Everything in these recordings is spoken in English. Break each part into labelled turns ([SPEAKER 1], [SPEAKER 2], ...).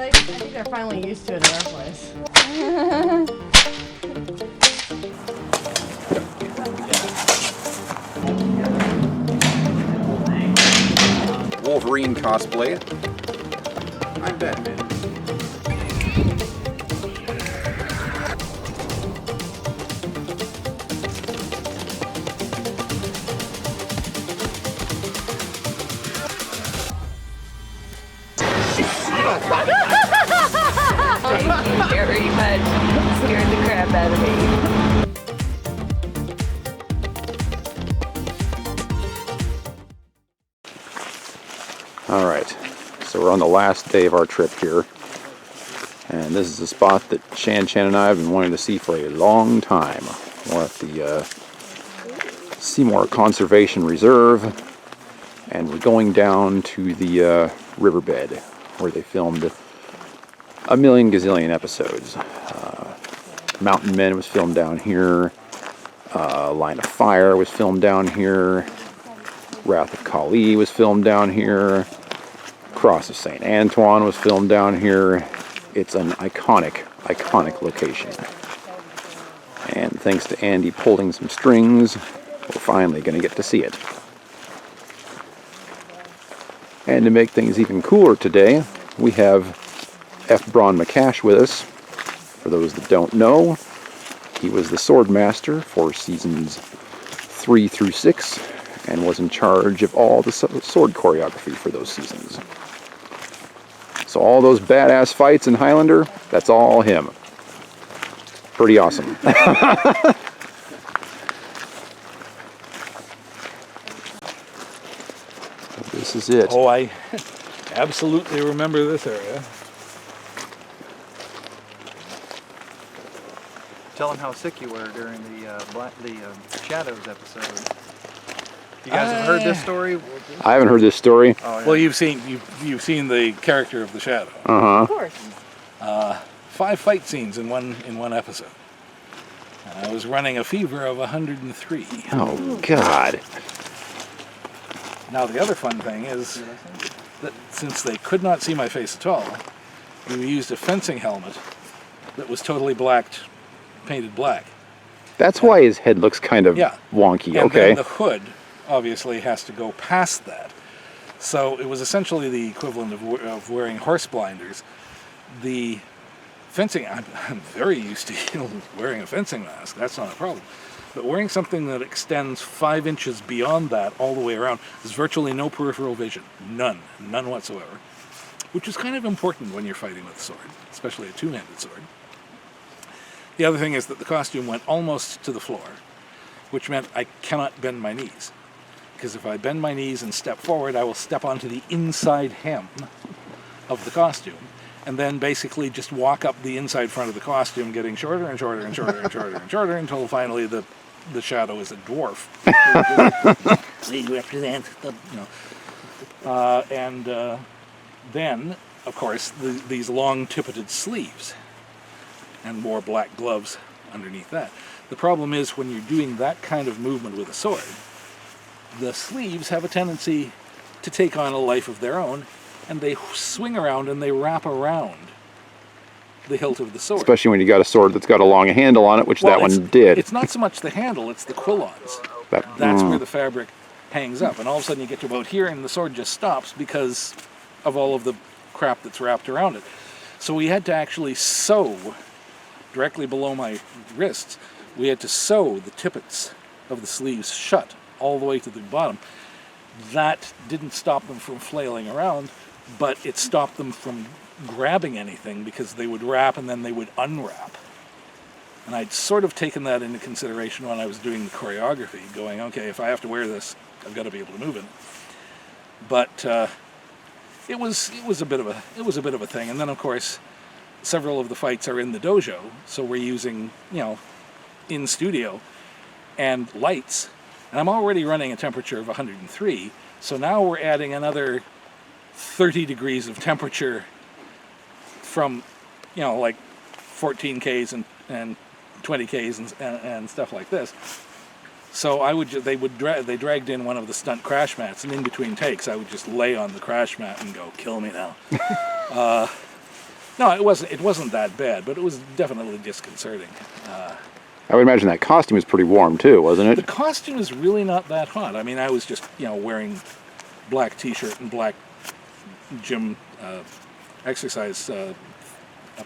[SPEAKER 1] I think they're finally used to it in our place.
[SPEAKER 2] Wolverine cosplay. I'm Batman.
[SPEAKER 3] Thank you very much. Scared the crap out of me.
[SPEAKER 2] All right, so we're on the last day of our trip here, and this is a spot that Shan and I have been wanting to see for a long time. We're at the Seymour Conservation Reserve, and we're going down to the riverbed where they filmed a million gazillion episodes. Mountain Men was filmed down here. Line of Fire was filmed down here. Wrath of Kali was filmed down here. Cross of St. Antoine was filmed down here. It's an iconic location. And thanks to Andy pulling some strings, we're finally going to get to see it. And to make things even cooler today, we have F Braun McAsh with us. For those that don't know, he was the sword master for seasons 3 through 6 and was in charge of all the sword choreography for those seasons. So all those badass fights in Highlander, that's all him. Pretty awesome. This is it.
[SPEAKER 4] Oh, I absolutely remember this area.
[SPEAKER 5] Tell them how sick you were during the Shadows episode. You guys have heard this story?
[SPEAKER 2] I haven't heard this story.
[SPEAKER 5] Oh, yeah.
[SPEAKER 4] Well, you've seen the character of the Shadow.
[SPEAKER 1] Of course.
[SPEAKER 4] 5 fight scenes in one episode. I was running a fever of 103.
[SPEAKER 2] Oh, God.
[SPEAKER 4] Now the other fun thing is that since they could not see my face at all, we used a fencing helmet that was totally painted black.
[SPEAKER 2] That's why his head looks kind of
[SPEAKER 4] Yeah.
[SPEAKER 2] wonky,
[SPEAKER 4] And
[SPEAKER 2] okay?
[SPEAKER 4] then the hood obviously has to go past that. So it was essentially the equivalent of wearing horse blinders. The fencing, I'm very used to wearing a fencing mask, that's not a problem. But wearing something that extends 5 inches beyond that all the way around, there's virtually no peripheral vision. None whatsoever. Which is kind of important when you're fighting with a sword, especially a two-handed sword. The other thing is that the costume went almost to the floor, which meant I cannot bend my knees. Because if I bend my knees and step forward, I will step onto the inside hem of the costume, and then basically just walk up the inside front of the costume, getting shorter and shorter and shorter and shorter and shorter until finally the Shadow is a dwarf. We represent the, then, of course, these long tippeted sleeves, and wore black gloves underneath that. The problem is when you're doing that kind of movement with a sword, the sleeves have a tendency to take on a life of their own, and they swing around and they wrap around the hilt of the sword.
[SPEAKER 2] Especially when you got a sword that's got a long handle on it, which that one did.
[SPEAKER 4] It's not so much the handle, it's the quillons. That's where the fabric hangs up, and all of a sudden you get to about here and the sword just stops because of all of the crap that's wrapped around it. So we had to actually sew directly below my wrists. We had to sew the tippets of the sleeves shut all the way to the bottom. That didn't stop them from flailing around, but it stopped them from grabbing anything because they would wrap and then they would unwrap. And I'd sort of taken that into consideration when I was doing the choreography, going, okay, if I have to wear this, I've got to be able to move in it. But it was a bit of a thing. And then of course, several of the fights are in the dojo, so we're using, in studio and lights. And I'm already running a temperature of 103, so now we're adding another 30 degrees of temperature from, like 14Ks and 20Ks and stuff like this. So they dragged in one of the stunt crash mats, and in between takes I would just lay on the crash mat and go, kill me now. No, it wasn't that bad, but it was definitely disconcerting.
[SPEAKER 2] I would imagine that costume was pretty warm too, wasn't
[SPEAKER 4] The
[SPEAKER 2] it?
[SPEAKER 4] costume is really not that hot. I mean, I was just, wearing black t-shirt and black gym exercise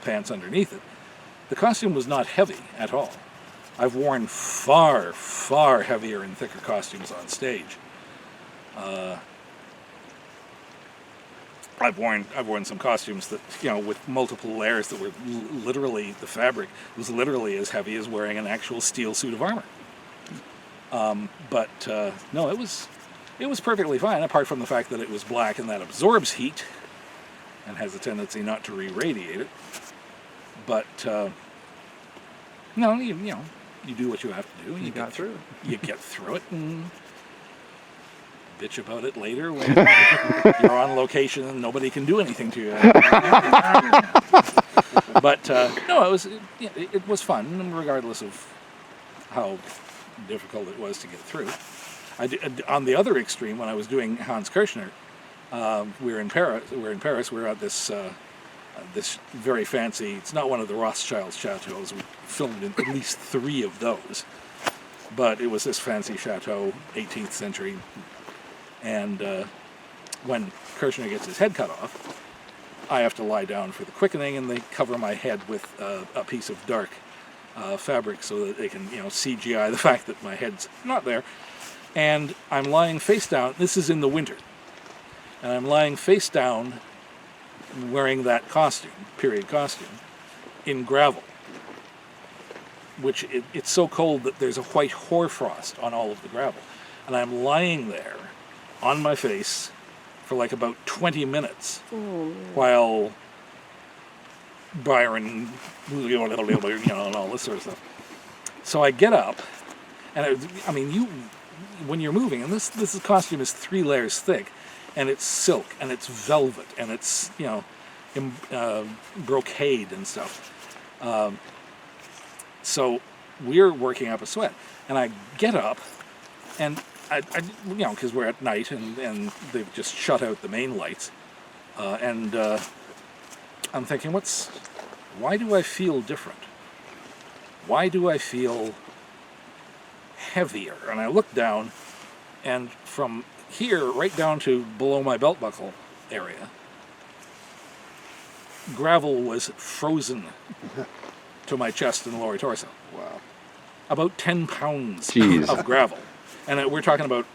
[SPEAKER 4] pants underneath it. The costume was not heavy at all. I've worn far, far heavier and thicker costumes on stage. I've worn some costumes that, with multiple layers that were literally, the fabric was literally as heavy as wearing an actual steel suit of armor. No, it was perfectly fine, apart from the fact that it was black and that absorbs heat and has a tendency not to re-radiate it. But no, you do what you have to do.
[SPEAKER 5] You got through it.
[SPEAKER 4] You get through it and bitch about it later when you're on location and nobody can do anything to you. But no, it was fun, regardless of how difficult it was to get through. On the other extreme, when I was doing Hans Kirchner, we were in Paris. We were at this very fancy. It's not one of the Rothschild's chateaus. We filmed in at least 3 of those, but it was this fancy chateau, 18th century. And when Kirchner gets his head cut off, I have to lie down for the quickening, and they cover my head with a piece of dark fabric so that they can, CGI the fact that my head's not there. And I'm lying face down. This is in the winter. And I'm lying face down wearing that period costume, in gravel. Which it's so cold that there's a white hoarfrost on all of the gravel. And I'm lying there on my face for like about 20 minutes while Byron, and all this sort of stuff. So I get up, and when you're moving, and this costume is 3 layers thick, and it's silk, and it's velvet, and it's, brocade and stuff. So we're working up a sweat, and I get up, and because we're at night and they've just shut out the main lights, and I'm thinking, why do I feel different? Why do I feel heavier? And I look down, and from here right down to below my belt buckle area, gravel was frozen to my chest and lower torso.
[SPEAKER 2] Wow.
[SPEAKER 4] About 10 pounds
[SPEAKER 2] Jeez.
[SPEAKER 4] of gravel. And we're talking about,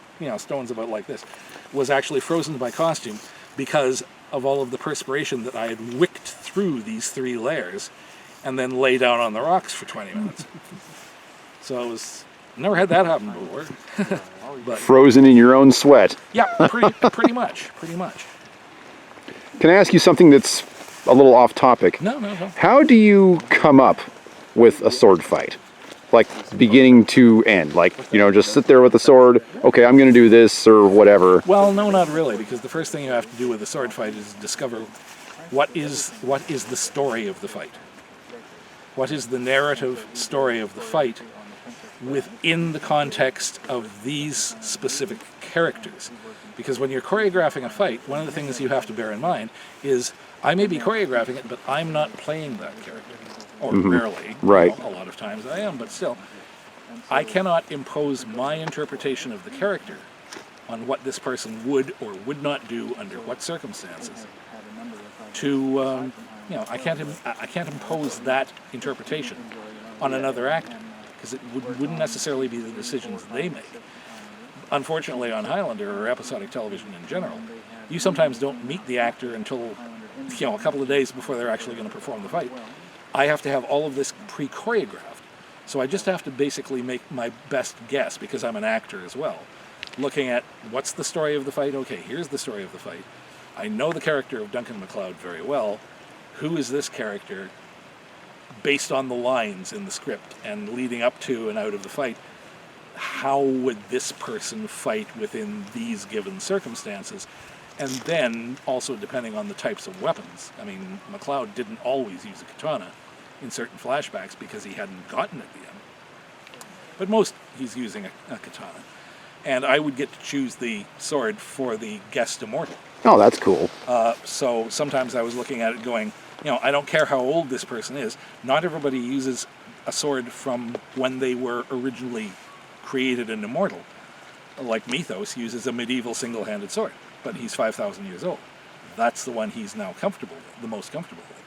[SPEAKER 4] stones about like this, was actually frozen to my costume because of all of the perspiration that I had wicked through these 3 layers and then lay down on the rocks for 20 minutes. So never had that happen before. But
[SPEAKER 2] Frozen in your own sweat.
[SPEAKER 4] yeah, pretty much.
[SPEAKER 2] Can I ask you something that's a little off topic?
[SPEAKER 4] No.
[SPEAKER 2] How do you come up with a sword fight? Like beginning to end, just sit there with the sword. Okay, I'm going to do this or whatever.
[SPEAKER 4] Well, no, not really, because the first thing you have to do with a sword fight is discover what is the story of the fight. What is the narrative story of the fight within the context of these specific characters? Because when you're choreographing a fight, one of the things you have to bear in mind is I may be choreographing it, but I'm not playing that character. Or rarely.
[SPEAKER 2] Right.
[SPEAKER 4] A lot of times I am, but still. I cannot impose my interpretation of the character on what this person would or would not do under what circumstances. I can't impose that interpretation on another actor, because it wouldn't necessarily be the decisions they make. Unfortunately, on Highlander or episodic television in general, you sometimes don't meet the actor until a couple of days before they're actually going to perform the fight. I have to have all of this pre-choreographed. So I just have to basically make my best guess, because I'm an actor as well. Looking at what's the story of the fight? Okay, here's the story of the fight. I know the character of Duncan MacLeod very well. Who is this character based on the lines in the script and leading up to and out of the fight? How would this person fight within these given circumstances? And then also depending on the types of weapons. I mean, MacLeod didn't always use a katana in certain flashbacks because he hadn't gotten it yet. But most he's using a katana. And I would get to choose the sword for the guest immortal.
[SPEAKER 2] Oh, that's cool.
[SPEAKER 4] So sometimes I was looking at it going, I don't care how old this person is. Not everybody uses a sword from when they were originally created and immortal. Like Mythos uses a medieval single-handed sword, but he's 5,000 years old. That's the one he's now the most comfortable with.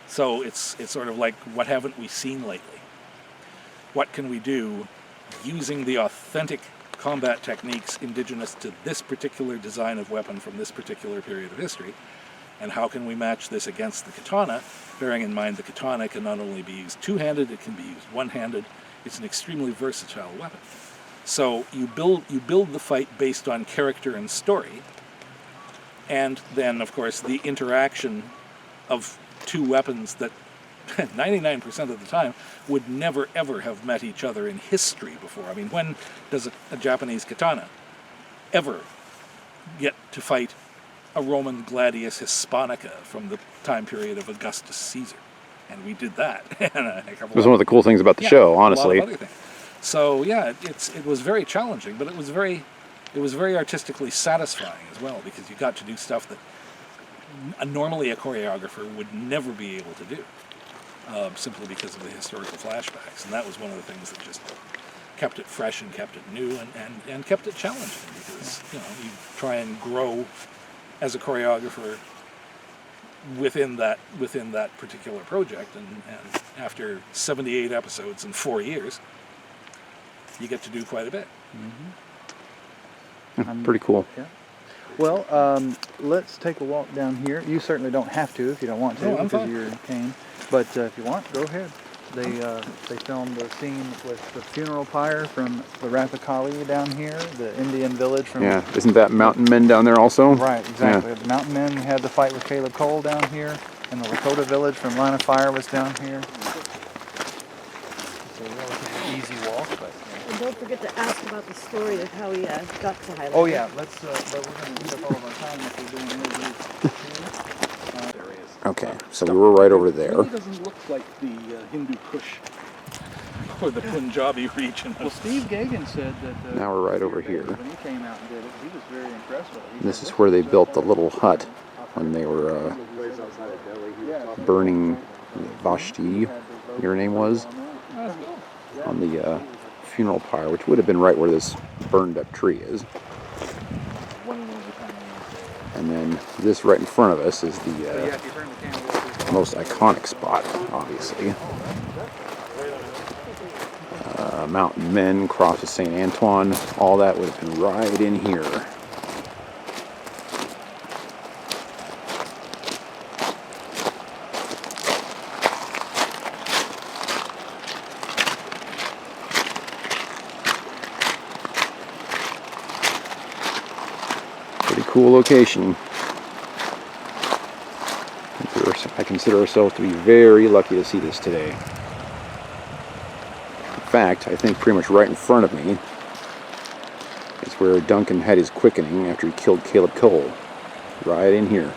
[SPEAKER 4] So it's sort of like, what haven't we seen lately? What can we do using the authentic combat techniques indigenous to this particular design of weapon from this particular period of history? And how can we match this against the katana, bearing in mind the katana can not only be used two-handed, it can be used one-handed. It's an extremely versatile weapon. So you build the fight based on character and story, and then, of course, the interaction of two weapons that 99% of the time would never ever have met each other in history before. I mean, when does a Japanese katana ever get to fight a Roman gladius hispanica from the time period of Augustus Caesar? And we did that. And
[SPEAKER 2] it was one of the cool things about the show, honestly.
[SPEAKER 4] A lot of other things. So yeah, it was very challenging, but it was very artistically satisfying as well, because you got to do stuff that normally a choreographer would never be able to do, simply because of the historical flashbacks. And that was one of the things that just kept it fresh and kept it new and kept it challenging, because you try and grow as a choreographer within that particular project, and after 78 episodes in 4 years, you get to do quite a bit.
[SPEAKER 2] Pretty cool.
[SPEAKER 5] Yeah. Well, let's take a walk down here. You certainly don't have to if you don't want to,
[SPEAKER 4] I'm
[SPEAKER 5] because
[SPEAKER 4] fine.
[SPEAKER 5] of your cane. But if you want, go ahead. They filmed the scene with the funeral pyre from the Rapakali down here, the Indian village from...
[SPEAKER 2] Yeah, isn't that Mountain Men down there also?
[SPEAKER 5] Right, exactly.
[SPEAKER 2] Yeah.
[SPEAKER 5] The Mountain Men had the fight with Caleb Cole down here, and the Lakota village from Line of Fire was down here. It's a relatively easy walk, but...
[SPEAKER 1] And don't forget to ask about the story of how he got to Highlander.
[SPEAKER 5] Oh yeah, but we're going to use up all of our time if we're doing interviews. There he is.
[SPEAKER 2] Okay, so we were right over there.
[SPEAKER 4] It really doesn't look like the Hindu Kush or the Punjabi region.
[SPEAKER 5] Well, Steve Gagan said that...
[SPEAKER 2] Now we're right over here.
[SPEAKER 5] When he came out and did it, he was very impressed with it.
[SPEAKER 2] This is where they built the little hut when they were burning Vashti, your name was, on the funeral pyre, which would have been right where this burned up tree is. And then this right in front of us is the most iconic spot, obviously. Mountain Men, Cross of St. Antoine, all that would have been right in here. Pretty cool location. I consider ourselves to be very lucky to see this today. In fact, I think pretty much right in front of me is where Duncan had his quickening after he killed Caleb Cole. Right in here.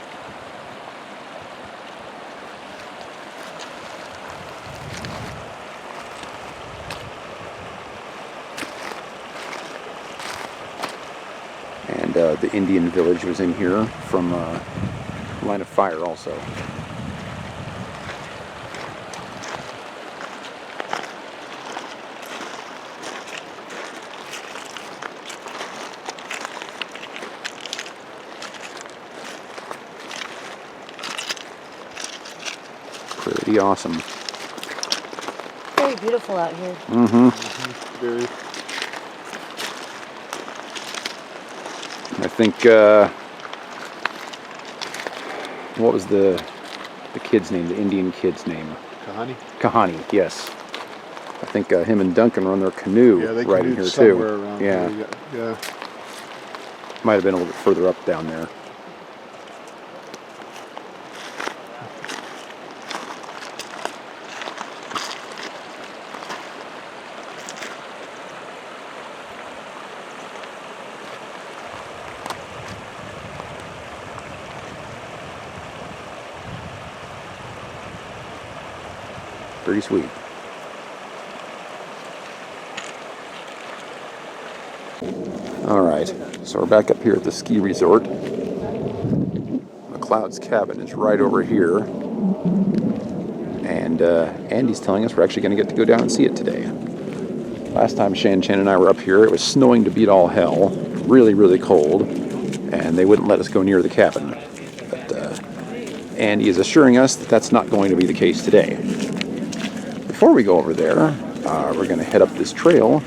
[SPEAKER 2] And the Indian village was in here from Line of Fire also. Pretty awesome.
[SPEAKER 1] Very beautiful out here.
[SPEAKER 5] Very.
[SPEAKER 2] I think, what was the kid's name, the Indian kid's name?
[SPEAKER 6] Kahani?
[SPEAKER 2] Kahani, yes. I think him and Duncan were on their canoe right in here too.
[SPEAKER 6] Around
[SPEAKER 2] yeah.
[SPEAKER 6] here. Yeah.
[SPEAKER 2] Might have been a little bit further up down there. Pretty sweet. All right, so we're back up here at the ski resort. McLeod's cabin is right over here. And Andy's telling us we're actually going to get to go down and see it today. Last time Shan and I were up here, it was snowing to beat all hell, really, really cold, and they wouldn't let us go near the cabin. But Andy is assuring us that that's not going to be the case today. Before we go over there, we're going to head up this trail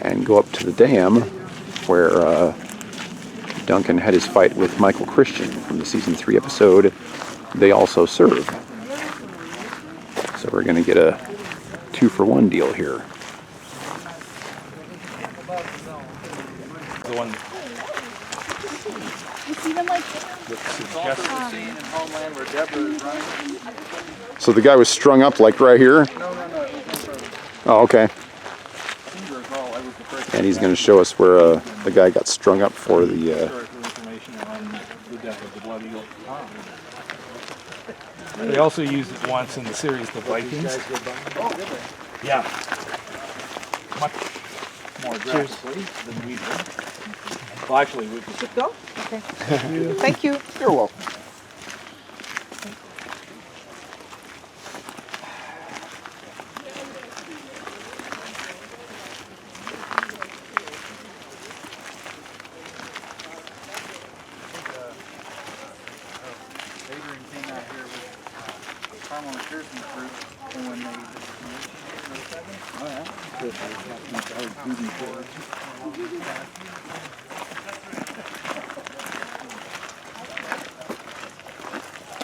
[SPEAKER 2] and go up to the dam where Duncan had his fight with Michael Christian from the season 3 episode, They Also Serve. So we're going to get a 2-for-1 deal here.
[SPEAKER 4] The one
[SPEAKER 1] It's even like
[SPEAKER 5] It's also the scene in Homeland where Deborah is running.
[SPEAKER 2] So the guy was strung up like right here?
[SPEAKER 5] No.
[SPEAKER 2] Oh, okay.
[SPEAKER 5] I was the first.
[SPEAKER 2] And he's going to show us where the guy got strung up for the...
[SPEAKER 4] historical information on the death of the Blood Eagle. They also used it once in the series The Vikings.
[SPEAKER 5] Oh, did they?
[SPEAKER 4] Yeah. Much more drastically than we did. Well, actually, we
[SPEAKER 1] should go? Okay. Thank you.
[SPEAKER 2] You're welcome.
[SPEAKER 5] Adrian came out here with Carmel and Kirsten's group, and when they did the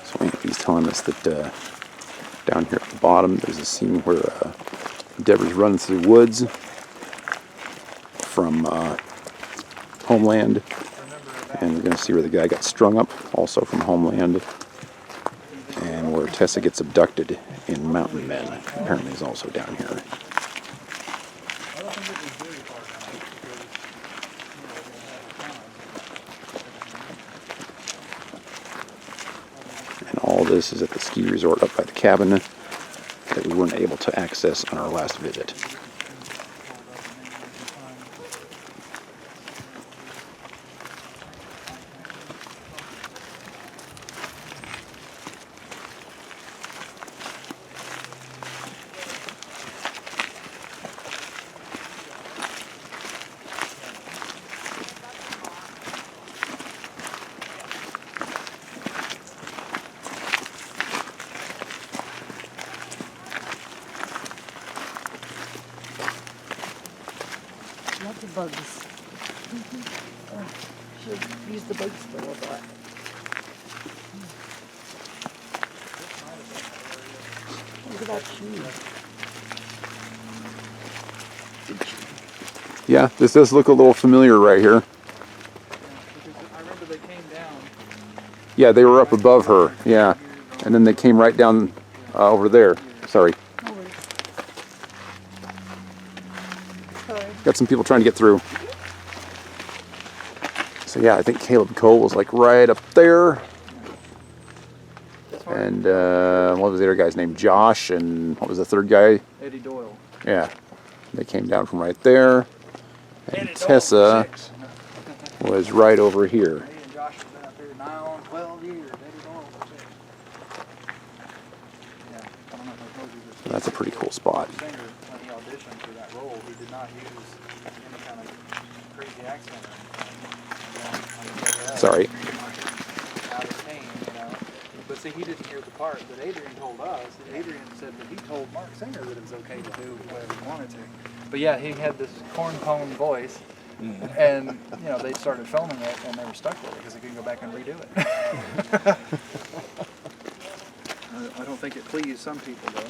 [SPEAKER 2] So he's telling us that down here at the bottom there's a scene where Deborah's running through the woods from Homeland, and we're going to see where the guy got strung up, also from Homeland, and where Tessa gets abducted in Mountain Men. Apparently is also down here. And all this is at the ski resort up by the cabin that we weren't able to access on our last visit.
[SPEAKER 1] Lots of bugs. Should use the bug spray a lot. Look at that tree.
[SPEAKER 2] Yeah, this does look a little familiar right here.
[SPEAKER 5] I remember they came down.
[SPEAKER 2] Yeah, they were up above her, yeah. And then they came right down over there. Sorry.
[SPEAKER 1] No worries. Sorry.
[SPEAKER 2] Got some people trying to get through. So yeah, I think Caleb Cole was like right up there. And what was the other guy's name? Josh, and what was the third guy?
[SPEAKER 5] Eddie Doyle.
[SPEAKER 2] Yeah. They came down from right there. And Tessa was right over here.
[SPEAKER 5] Eddie and Josh have been up here now on 12 years. Eddie Doyle was it. Yeah, I don't know if I told you this.
[SPEAKER 2] That's a pretty cool spot.
[SPEAKER 5] Singer, when he auditioned for that role, he did not use any kind of crazy accent or anything.
[SPEAKER 2] Sorry.
[SPEAKER 5] Out of pain, you know. But see, he didn't hear the part that Adrian told us. Adrian said that he told Mark Singer that it was okay to do whatever he wanted to. But yeah, he had this corn pone voice, and you know they started filming it, and they were stuck with it because they couldn't go back and redo it. I don't think it pleased some people though.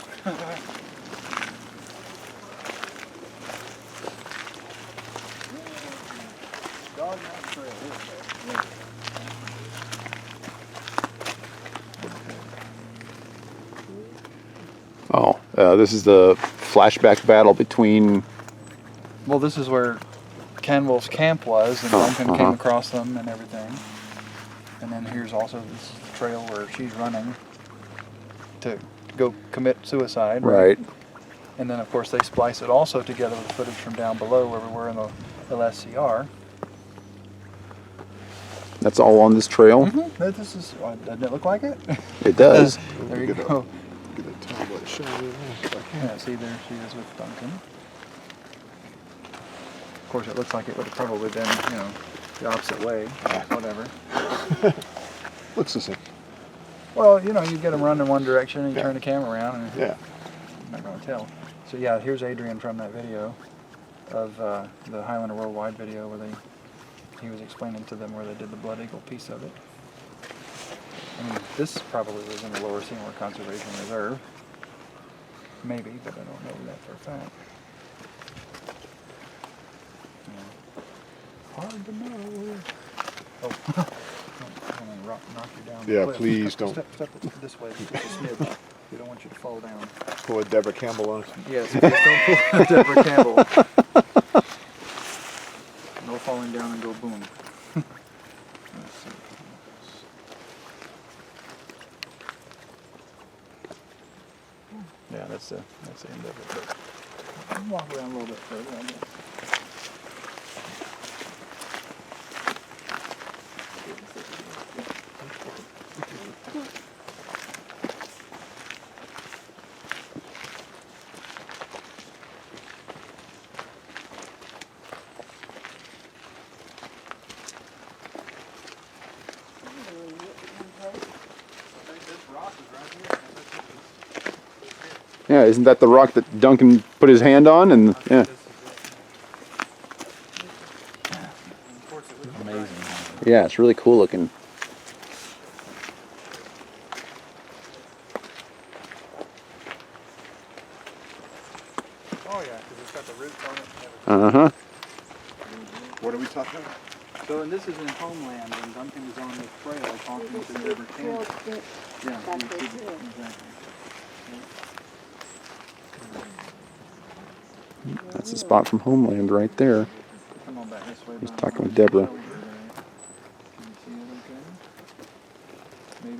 [SPEAKER 5] Dog Mountain Trail, yeah.
[SPEAKER 2] Oh, this is the flashback battle between...
[SPEAKER 5] Well, this is where Ken Wolf's camp was, and Duncan came across them and everything. And then here's also this trail where she's running to go commit suicide.
[SPEAKER 2] Right.
[SPEAKER 5] And then, of course, they splice it also together with footage from down below where we were in the LSCR.
[SPEAKER 2] That's all on this trail?
[SPEAKER 5] This is, doesn't it look like it?
[SPEAKER 2] It does.
[SPEAKER 5] There you go.
[SPEAKER 6] Get that tablet shot in there.
[SPEAKER 5] Yeah, see there she is with Duncan. Of course it looks like it would have probably been, you know, the opposite way, whatever.
[SPEAKER 6] Looks the same.
[SPEAKER 5] Well, you know, you get them running in one direction and you turn the camera around and
[SPEAKER 6] Yeah.
[SPEAKER 5] you're not going to tell. So yeah, here's Adrian from that video of the Highlander Worldwide video where he was explaining to them where they did the Blood Eagle piece of it. I mean, this probably was in the Lower Seymour Conservation Reserve. Maybe, but I don't know that for a fact. Yeah. Hard to know. Oh, I'm gonna knock you down.
[SPEAKER 6] Yeah,
[SPEAKER 5] Cliff.
[SPEAKER 6] please don't.
[SPEAKER 5] Step this way, just a smidge. We don't want you to fall down.
[SPEAKER 6] Pull a Deborah Campbell on us.
[SPEAKER 5] Yes, please don't pull a Deborah Campbell. No falling down and go boom. Let's see. Yeah, that's the end of it. But I'll walk around a little bit further. I guess.
[SPEAKER 2] Yeah, isn't that the rock that Duncan put his hand on? And yeah.
[SPEAKER 5] Amazing.
[SPEAKER 2] Yeah, it's really cool looking.
[SPEAKER 5] Oh yeah, because it's got the roots on it. And
[SPEAKER 2] Uh-huh.
[SPEAKER 6] What are we talking about?
[SPEAKER 5] so, and this is in Homeland, and Duncan is on the trail talking to Deborah Campbell. Yeah, exactly.
[SPEAKER 2] That's the spot from Homeland right there.
[SPEAKER 5] Come on back this way.
[SPEAKER 2] He's
[SPEAKER 5] Brian.
[SPEAKER 2] talking with Deborah.
[SPEAKER 5] Can you see it okay?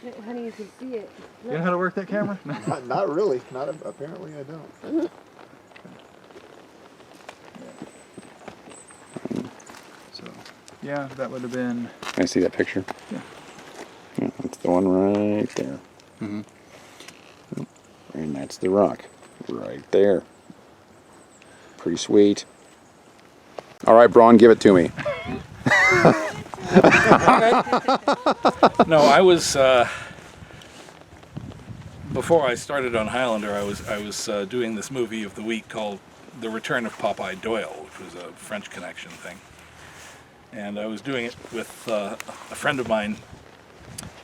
[SPEAKER 5] Maybe.
[SPEAKER 1] Honey, you can see it.
[SPEAKER 5] You know how to work that camera?
[SPEAKER 6] Not really. Not apparently I don't.
[SPEAKER 5] So, yeah, that would have been.
[SPEAKER 2] Can I see that picture?
[SPEAKER 5] Yeah.
[SPEAKER 2] Yeah, that's the one right there.
[SPEAKER 5] Mm-hmm.
[SPEAKER 2] And that's the rock right there. Pretty sweet. All right, Braun, give it to me.
[SPEAKER 4] No, I was before I started on Highlander. I was doing this movie of the week called The Return of Popeye Doyle, which was a French Connection thing, and I was doing it with a friend of mine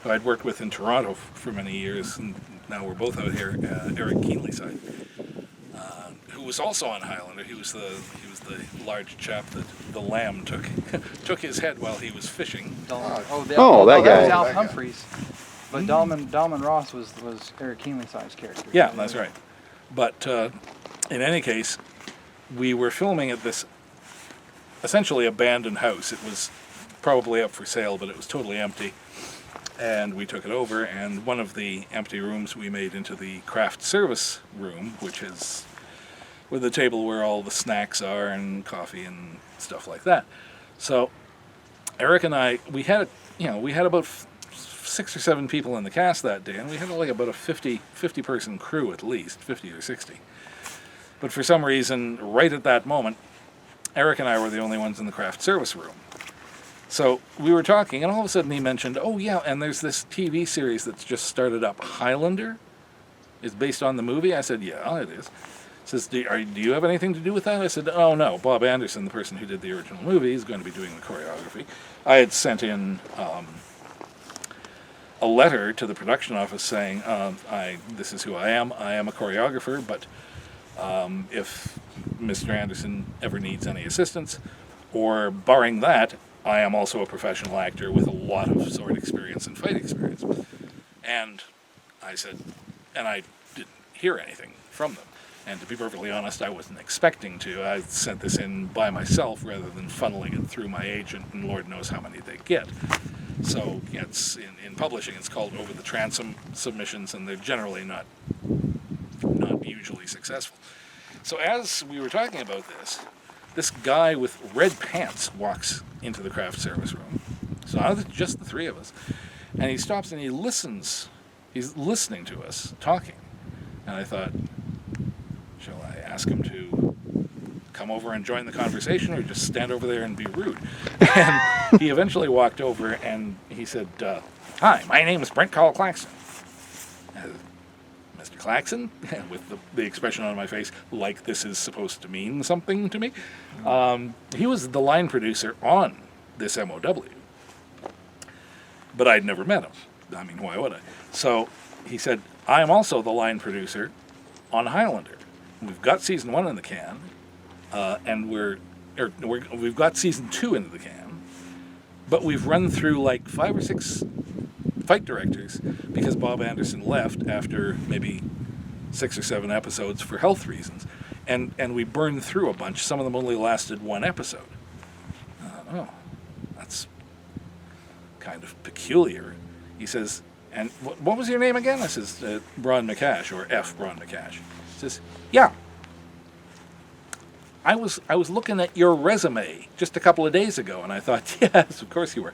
[SPEAKER 4] who I'd worked with in Toronto for many years, and now we're both out here. Eric Keenleyside, who was also on Highlander. He was the large chap that the lamb took his head while he was fishing.
[SPEAKER 2] That guy.
[SPEAKER 5] was Alf Humphreys. But Dalman Ross was Eric Keenleyside's character.
[SPEAKER 4] Yeah, that's right. But in any case, we were filming at this essentially abandoned house. It was probably up for sale, but it was totally empty. And we took it over, and one of the empty rooms we made into the craft service room, which is with the table where all the snacks are and coffee and stuff like that. So Eric and I, we had about 6 or 7 people in the cast that day, and we had like about a 50 person crew at least, 50 or 60. But for some reason, right at that moment, Eric and I were the only ones in the craft service room. So we were talking, and all of a sudden he mentioned, oh yeah, and there's this TV series that's just started up, Highlander. It's based on the movie. I said, yeah, it is. He says, do you have anything to do with that? I said, oh no, Bob Anderson, the person who did the original movie, is going to be doing the choreography. I had sent in a letter to the production office saying, this is who I am a choreographer, but if Mr. Anderson ever needs any assistance, or barring that, I am also a professional actor with a lot of sword experience and fight experience. And I said, and I didn't hear anything from them. And to be perfectly honest, I wasn't expecting to. I sent this in by myself rather than funneling it through my agent, and Lord knows how many they get. So it's in publishing, it's called over the transom submissions, and they're generally not usually successful. So as we were talking about this, this guy with red pants walks into the craft service room. So now it's just the three of us. And he stops and he listens. He's listening to us talking. And I thought, shall I ask him to come over and join the conversation or just stand over there and be rude? And he eventually walked over and he said, hi, my name is Brent Call Claxton. Mr. Claxton, with the expression on my face, like this is supposed to mean something to me. He was the line producer on this MOW. But I'd never met him. I mean, why would I? So he said, I am also the line producer on Highlander. We've got season 1 in the can, and we've got season 2 into the can, but we've run through like 5 or 6 fight directors because Bob Anderson left after maybe 6 or 7 episodes for health reasons, and we burned through a bunch. Some of them only lasted 1 episode. Oh, that's kind of peculiar. He says, and what was your name again? I says, Braun McAsh, or F Braun McAsh. He says, yeah. I was looking at your resume just a couple of days ago, and I thought, yes, of course you were.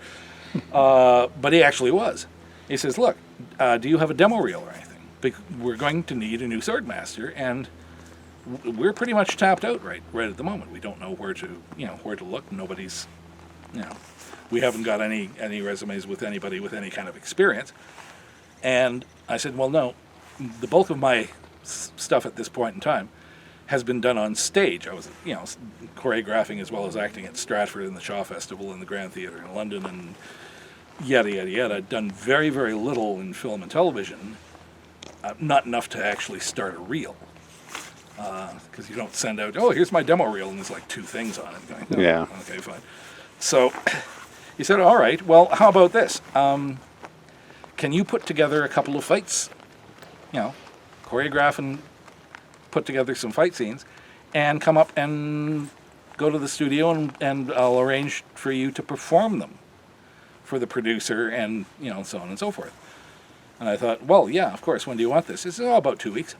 [SPEAKER 4] But he actually was. He says, look, do you have a demo reel or anything? We're going to need a new swordmaster, and we're pretty much tapped out right at the moment. We don't know where to look. Nobody's, we haven't got any resumes with anybody with any kind of experience. And I said, well, no, the bulk of my stuff at this point in time has been done on stage. I was, choreographing as well as acting at Stratford and the Shaw Festival and the Grand Theatre in London and yada, yada, yada. I'd done very, very little in film and television, not enough to actually start a reel. Because you don't send out, oh, here's my demo reel, and there's like 2 things on it. Going, oh,
[SPEAKER 2] yeah.
[SPEAKER 4] Okay, fine. So he said, all right, well, how about this? Can you put together a couple of fights? Choreograph and put together some fight scenes and come up and go to the studio and I'll arrange for you to perform them for the producer and, so on and so forth. And I thought, well, yeah, of course, when do you want this? He said, oh, about 2 weeks.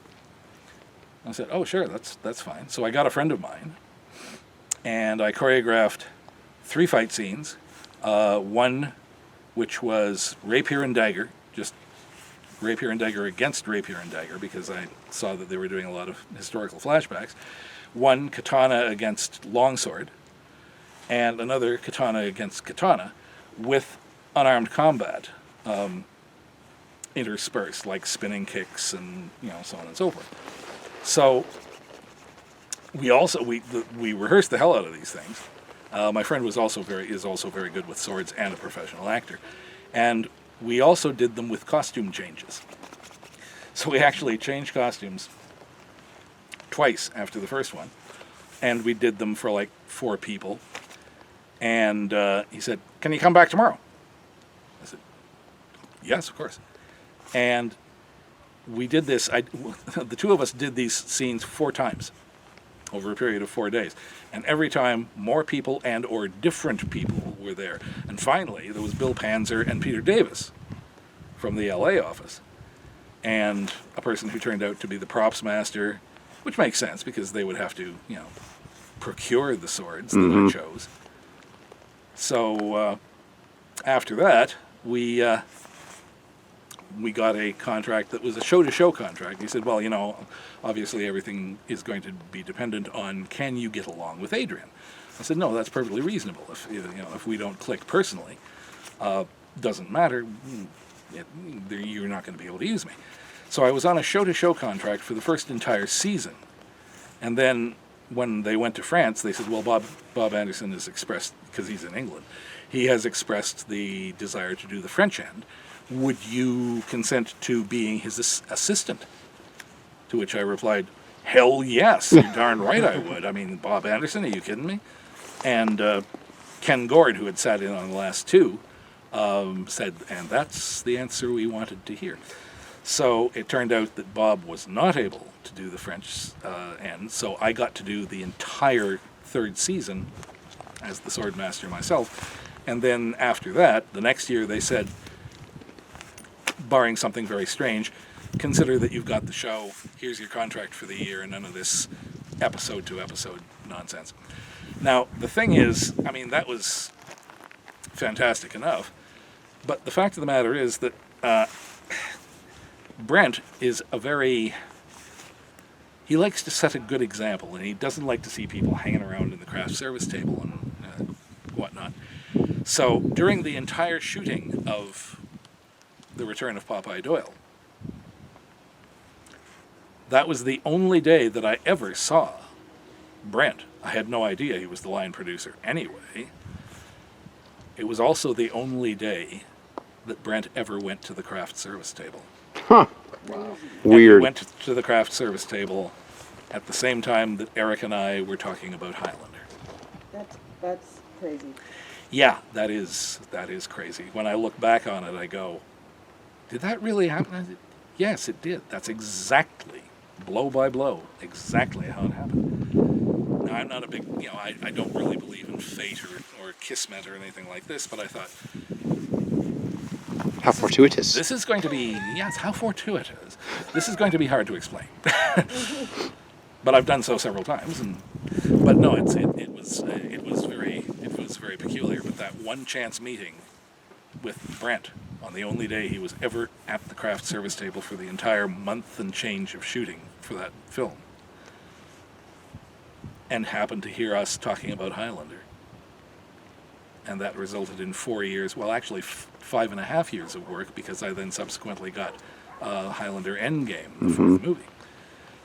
[SPEAKER 4] I said, oh, sure, that's fine. So I got a friend of mine and I choreographed 3 fight scenes. One which was rapier and dagger, just rapier and dagger against rapier and dagger, because I saw that they were doing a lot of historical flashbacks. One katana against longsword, and another katana against katana, with unarmed combat interspersed, like spinning kicks and so on and so forth. So we rehearsed the hell out of these things. My friend is also very good with swords and a professional actor, and we also did them with costume changes. So we actually changed costumes twice after the first one, and we did them for like 4 people. And he said, "Can you come back tomorrow?" I said, "Yes, of course." And we did this. The 2 of us did these scenes 4 times over a period of 4 days. And every time, more people and or different people were there. And finally, there was Bill Panzer and Peter Davis from the LA office. And a person who turned out to be the props master, which makes sense because they would have to, procure the swords that I chose. So after that, we got a contract that was a show-to-show contract. He said, well, obviously everything is going to be dependent on can you get along with Adrian. I said, no, that's perfectly reasonable. If we don't click personally, doesn't matter. You're not going to be able to use me. So I was on a show-to-show contract for the first entire season. And then when they went to France, they said, well, Bob Anderson has expressed, because he's in England, he has expressed the desire to do the French end. Would you consent to being his assistant? To which I replied, hell yes, you're darn right I would. I mean, Bob Anderson, are you kidding me? And Ken Gord, who had sat in on the last 2, said, and that's the answer we wanted to hear. So it turned out that Bob was not able to do the French end, so I got to do the entire 3rd season as the swordmaster myself. And then after that, the next year they said, barring something very strange, consider that you've got the show, here's your contract for the year, and none of this episode-to-episode nonsense. Now, the thing is, I mean, that was fantastic enough, but the fact of the matter is that Brent is he likes to set a good example, and he doesn't like to see people hanging around in the craft service table and whatnot. So during the entire shooting of The Return of Popeye Doyle, that was the only day that I ever saw Brent. I had no idea he was the line producer anyway. It was also the only day that Brent ever went to the craft service table.
[SPEAKER 2] Huh.
[SPEAKER 1] Wow.
[SPEAKER 2] Weird.
[SPEAKER 4] And we went to the craft service table at the same time that Eric and I were talking about Highlander.
[SPEAKER 1] That's crazy.
[SPEAKER 4] Yeah, that is crazy. When I look back on it, I go, did that really happen? Yes, it did. That's exactly, blow by blow, exactly how it happened. Now, I'm not a big, I don't really believe in fate or kismet or anything like this, but I thought,
[SPEAKER 2] How fortuitous.
[SPEAKER 4] this is going to be, yes, how fortuitous. This is going to be hard to explain. But I've done so several times, but no, it was very peculiar. But that one chance meeting with Brent on the only day he was ever at the craft service table for the entire month and change of shooting for that film, and happened to hear us talking about Highlander, and that resulted in 4 years, well, actually 5.5 years of work, because I then subsequently got Highlander Endgame, the fourth movie.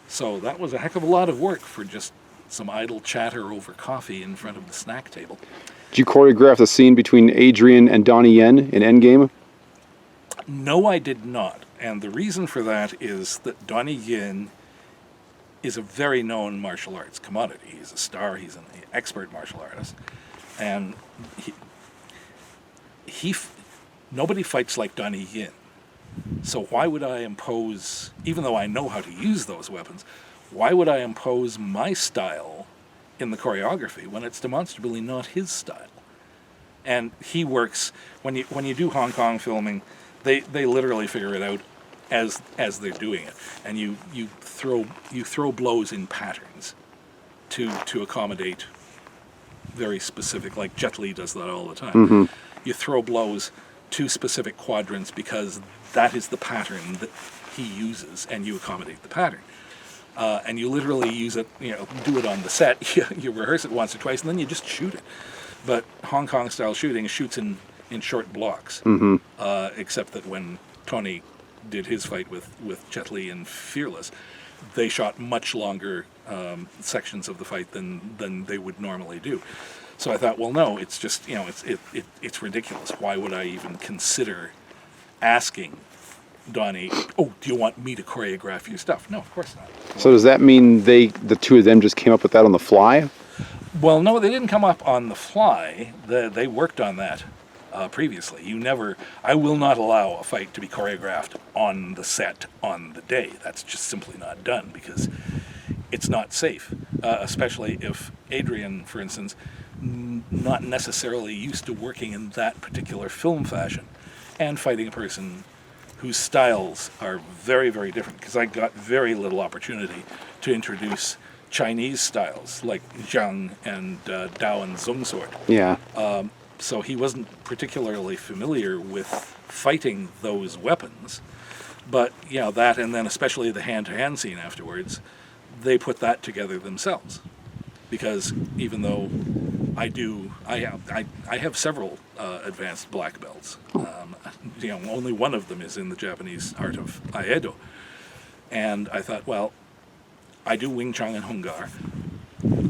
[SPEAKER 4] So that was a heck of a lot of work for just some idle chatter over coffee in front of the snack table.
[SPEAKER 2] Did you choreograph the scene between Adrian and Donnie Yen in Endgame?
[SPEAKER 4] No, I did not. And the reason for that is that Donnie Yen is a very known martial arts commodity. He's a star, he's an expert martial artist. And nobody fights like Donnie Yen. So why would I impose, even though I know how to use those weapons, why would I impose my style in the choreography when it's demonstrably not his style? And he works, when you do Hong Kong filming, they literally figure it out as they're doing it. And you throw blows in patterns to accommodate very specific, like Jet Li does that all the time. You throw blows to specific quadrants because that is the pattern that he uses, and you accommodate the pattern. And you literally use it, do it on the set. You rehearse it once or twice, and then you just shoot it. But Hong Kong style shooting shoots in short blocks, except that when Tony did his fight with Jet Li and Fearless, they shot much longer sections of the fight than they would normally do. So I thought, well, no, it's just, it's ridiculous. Why would I even consider asking Donnie, oh, do you want me to choreograph your stuff? No, of course not.
[SPEAKER 2] So does that mean the two of them just came up with that on the fly?
[SPEAKER 4] Well, no, they didn't come up on the fly. They worked on that previously. I will not allow a fight to be choreographed on the set on the day. That's just simply not done because it's not safe, especially if Adrian, for instance, not necessarily used to working in that particular film fashion and fighting a person whose styles are very, very different, because I got very little opportunity to introduce Chinese styles like Zhang and Dao and Zhong sword.
[SPEAKER 2] Yeah.
[SPEAKER 4] So he wasn't particularly familiar with fighting those weapons. But, that, and then especially the hand-to-hand scene afterwards, they put that together themselves. Because even though I have several advanced black belts. Only one of them is in the Japanese art of Aedo. And I thought, well, I do Wing Chun and Hung Gar.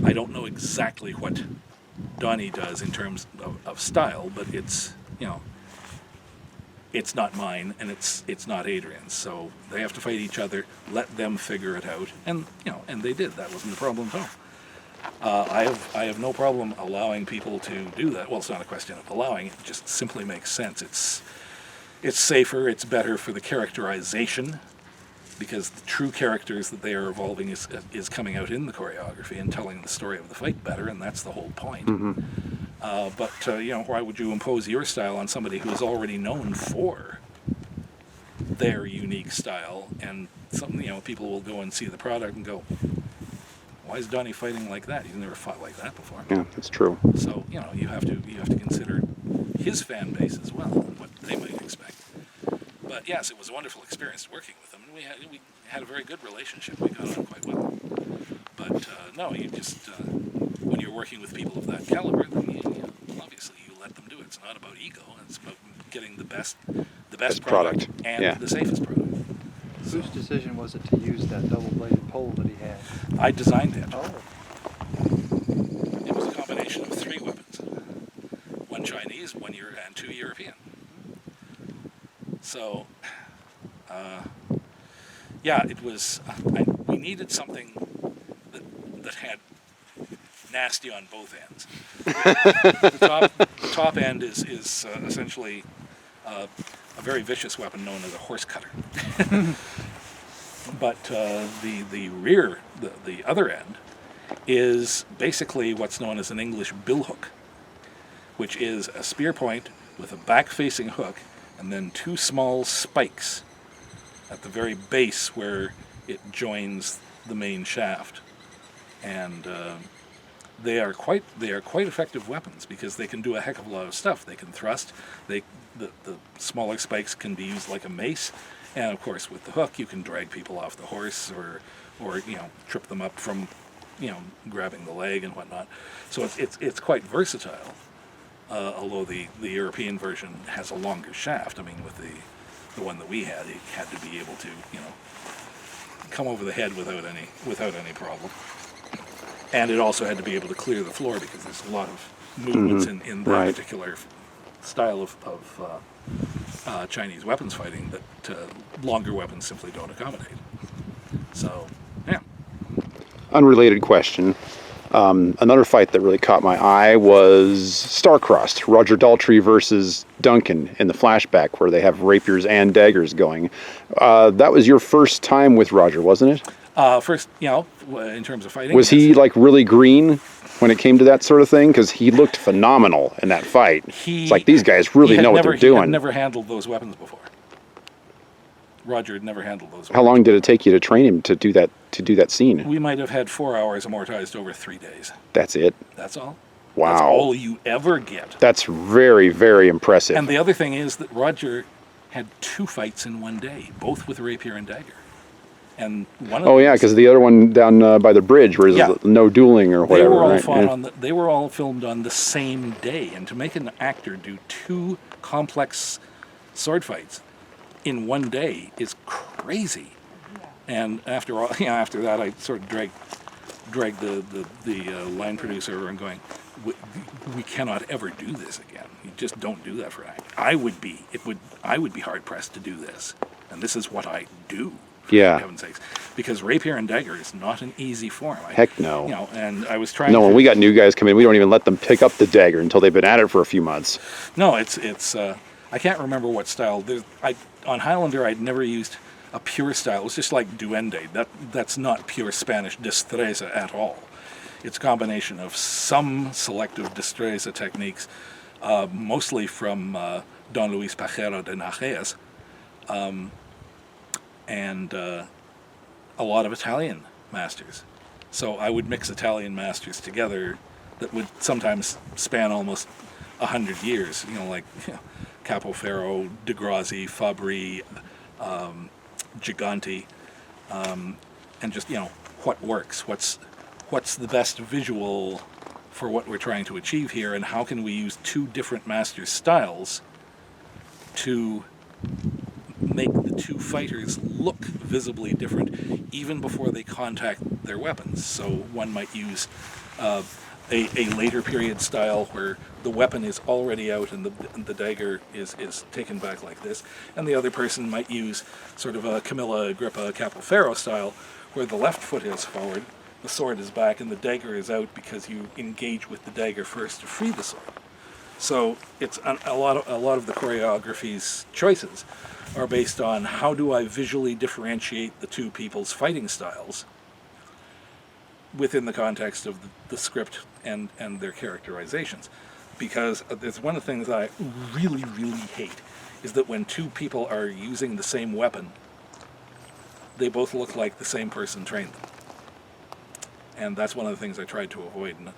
[SPEAKER 4] I don't know exactly what Donnie does in terms of style, but it's not mine, and it's not Adrian's. So they have to fight each other. Let them figure it out, and they did. That wasn't a problem at all. I have no problem allowing people to do that. Well, it's not a question of allowing; it just simply makes sense. It's safer. It's better for the characterization, because the true characters that they are evolving is coming out in the choreography and telling the story of the fight better, and that's the whole point. But why would you impose your style on somebody who is already known for their unique style? And some people will go and see the product and go, Why is Donnie fighting like that? He's never fought like that before.
[SPEAKER 2] Yeah, that's true.
[SPEAKER 4] So you have to consider his fan base as well and what they might expect. But yes, it was a wonderful experience working with them, and we had a very good relationship. We got on quite well. But no, you just when you're working with people of that caliber, then obviously you let them do it. It's not about ego. It's about getting the best product and the safest product.
[SPEAKER 5] Whose decision was it to use that double-bladed pole that he had?
[SPEAKER 4] I designed it.
[SPEAKER 5] Oh.
[SPEAKER 4] It was a combination of 3 weapons. 1 Chinese, 1 and 2 European. So, yeah, it was. We needed something that had nasty on both ends. The top end is essentially a very vicious weapon known as a horse cutter. But the rear, the other end, is basically what's known as an English billhook, which is a spear point with a back-facing hook and then 2 small spikes at the very base where it joins the main shaft. And they are quite effective weapons because they can do a heck of a lot of stuff. They can thrust. The smaller spikes can be used like a mace, and of course with the hook you can drag people off the horse or trip them up from grabbing the leg and whatnot. So it's quite versatile. Although the European version has a longer shaft. I mean, with the one that we had, it had to be able to come over the head without any problem. And it also had to be able to clear the floor because there's a lot of movements in that particular style of Chinese weapons fighting that longer weapons simply don't accommodate. So, yeah.
[SPEAKER 2] Unrelated question. Another fight that really caught my eye was Starcrossed, Roger Daltrey versus Duncan in the flashback where they have rapiers and daggers going. That was your first time with Roger, wasn't it?
[SPEAKER 4] First, in terms of fighting.
[SPEAKER 2] Was he like really green when it came to that sort of thing? Because he looked phenomenal in that fight. It's like these guys really know what they're doing.
[SPEAKER 4] He had never handled those weapons before. Roger had never handled those weapons.
[SPEAKER 2] How long did it take you to train him to do that scene?
[SPEAKER 4] We might have had 4 hours amortized over 3 days.
[SPEAKER 2] That's it?
[SPEAKER 4] That's all.
[SPEAKER 2] Wow.
[SPEAKER 4] That's all you ever get.
[SPEAKER 2] That's very, very impressive.
[SPEAKER 4] And the other thing is that Roger had 2 fights in one day, both with rapier and dagger. And one of
[SPEAKER 2] because the other one down by the bridge where there's no dueling or whatever.
[SPEAKER 4] They were all filmed on the same day, and to make an actor do 2 complex sword fights in one day is crazy. And after that, I sort of dragged the line producer over and going, we cannot ever do this again. You just don't do that for acting. I would be hard pressed to do this, and this is what I do. For heaven's sakes, because rapier and dagger is not an easy form.
[SPEAKER 2] Heck no.
[SPEAKER 4] And I was trying.
[SPEAKER 2] No, when we got new guys come in, we don't even let them pick up the dagger until they've been at it for a few months.
[SPEAKER 4] No, it's. I can't remember what style. On Highlander, I'd never used a pure style. It was just like duende. That's not pure Spanish destreza at all. It's a combination of some selective destreza techniques, mostly from Don Luis Pajero de Najeas. And a lot of Italian masters. So I would mix Italian masters together that would sometimes span almost 100 years, like Capoferro, De Grassi, Fabri, Gigante, and just, what works, what's the best visual for what we're trying to achieve here, and how can we use 2 different master styles to make the 2 fighters look visibly different even before they contact their weapons. So one might use a later period style where the weapon is already out and the dagger is taken back like this, and the other person might use sort of a Camilla Agrippa Capoferro style where the left foot is forward, the sword is back, and the dagger is out because you engage with the dagger first to free the sword. So it's a lot of the choreography's choices are based on how do I visually differentiate the 2 people's fighting styles within the context of the script and their characterizations. Because it's one of the things that I really, really hate is that when 2 people are using the same weapon, they both look like the same person trained them. And that's one of the things I tried to avoid in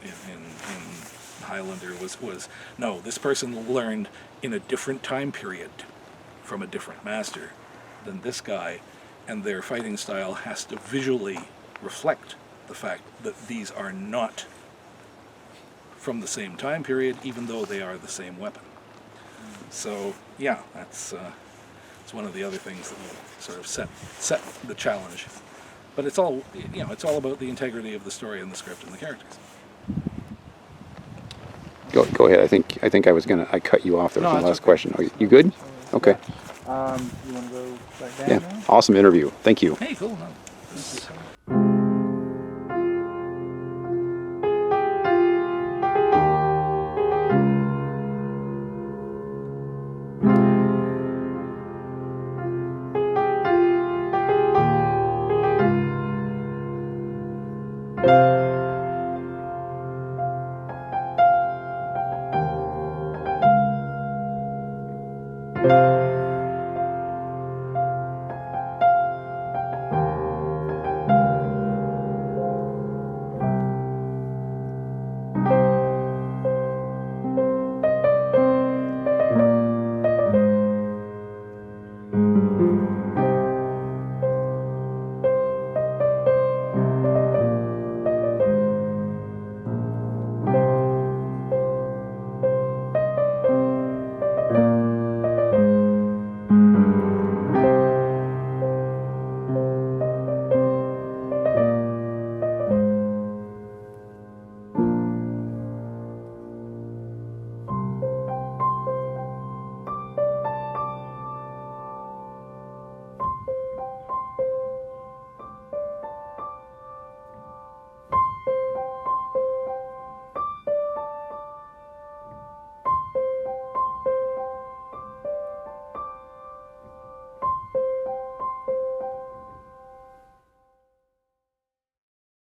[SPEAKER 4] Highlander was no, this person learned in a different time period from a different master than this guy, and their fighting style has to visually reflect the fact that these are not from the same time period, even though they are the same weapon. So yeah, that's it's one of the other things that will sort of set the challenge. But it's all, you know, it's all about the integrity of the story and the script and the characters.
[SPEAKER 2] Go ahead. I think I cut you off. There was
[SPEAKER 5] No,
[SPEAKER 2] one
[SPEAKER 5] that's
[SPEAKER 2] last
[SPEAKER 5] okay.
[SPEAKER 2] question. Are you good? Okay.
[SPEAKER 5] You want to go back down
[SPEAKER 2] Yeah.
[SPEAKER 5] now?
[SPEAKER 2] Awesome interview. Thank you.
[SPEAKER 4] Hey, cool. No, this is-